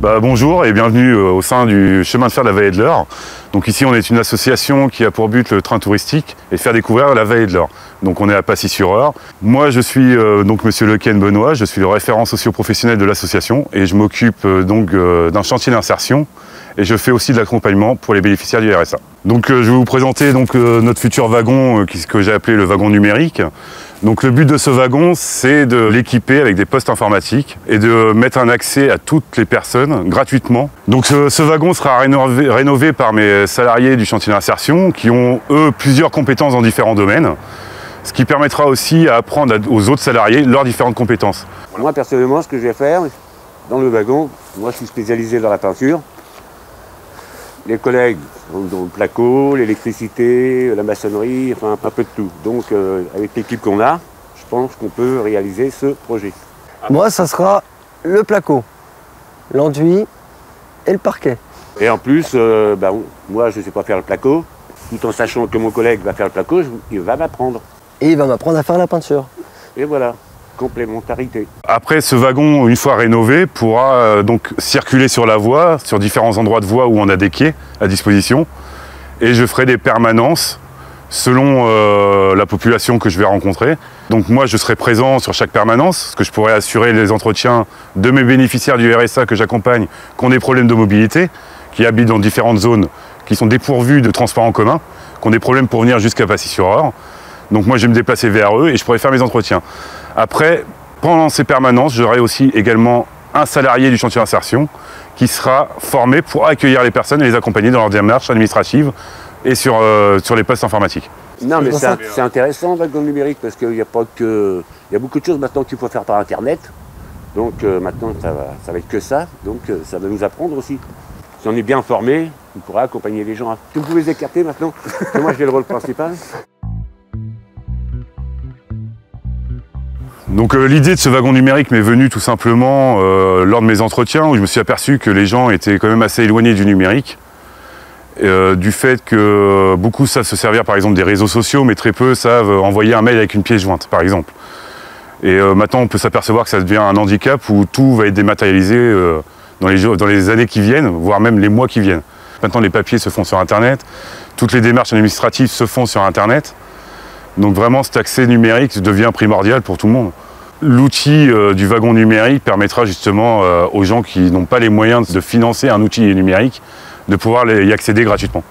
Bonjour et bienvenue au sein du chemin de fer de la vallée de l'Eure. Donc ici on est une association qui a pour but le train touristique et faire découvrir la vallée de l'Eure. Donc on est à Pacy-sur-Eure. Moi je suis donc monsieur Lequesne Benoît, je suis le référent socio-professionnel de l'association et je m'occupe d'un chantier d'insertion et je fais aussi de l'accompagnement pour les bénéficiaires du RSA. Donc je vais vous présenter notre futur wagon que j'ai appelé le wagon numérique. Donc le but de ce wagon, c'est de l'équiper avec des postes informatiques et de mettre un accès à toutes les personnes gratuitement. Donc ce wagon sera rénové par mes salariés du chantier d'insertion qui ont, eux, plusieurs compétences dans différents domaines, ce qui permettra aussi à apprendre aux autres salariés leurs différentes compétences. Moi, personnellement, ce que je vais faire dans le wagon, moi je suis spécialisé dans la peinture. Les collègues dans le placo, l'électricité, la maçonnerie, enfin un peu de tout. Donc avec l'équipe qu'on a, je pense qu'on peut réaliser ce projet. Moi, ça sera le placo, l'enduit et le parquet. Et en plus, moi je ne sais pas faire le placo, tout en sachant que mon collègue va faire le placo, il va m'apprendre. Et il va m'apprendre à faire la peinture. Et voilà. Complémentarité. Après, ce wagon, une fois rénové, pourra donc circuler sur la voie, sur différents endroits de voie où on a des quais à disposition. Et je ferai des permanences selon la population que je vais rencontrer. Donc moi, je serai présent sur chaque permanence, parce que je pourrai assurer les entretiens de mes bénéficiaires du RSA que j'accompagne, qui ont des problèmes de mobilité, qui habitent dans différentes zones, qui sont dépourvues de transports en commun, qui ont des problèmes pour venir jusqu'à Pacy-sur-Eure. Donc moi, je vais me déplacer vers eux et je pourrai faire mes entretiens. Après, pendant ces permanences, j'aurai aussi également un salarié du chantier d'insertion qui sera formé pour accueillir les personnes et les accompagner dans leur démarche administrative et sur les postes informatiques. Non, mais c'est intéressant, le wagon numérique, parce qu'il y a beaucoup de choses maintenant qu'il faut faire par Internet. Donc maintenant, ça va être que ça. Donc ça va nous apprendre aussi. Si on est bien formé, on pourra accompagner les gens. Vous pouvez les écarter maintenant, parce que moi j'ai le rôle principal. Donc l'idée de ce wagon numérique m'est venue tout simplement lors de mes entretiens où je me suis aperçu que les gens étaient quand même assez éloignés du numérique. Du fait que beaucoup savent se servir par exemple des réseaux sociaux, mais très peu savent envoyer un mail avec une pièce jointe par exemple. Et maintenant on peut s'apercevoir que ça devient un handicap où tout va être dématérialisé dans les années qui viennent, voire même les mois qui viennent. Maintenant les papiers se font sur Internet, toutes les démarches administratives se font sur Internet. Donc vraiment cet accès numérique devient primordial pour tout le monde. L'outil du wagon numérique permettra justement aux gens qui n'ont pas les moyens de financer un outil numérique de pouvoir y accéder gratuitement.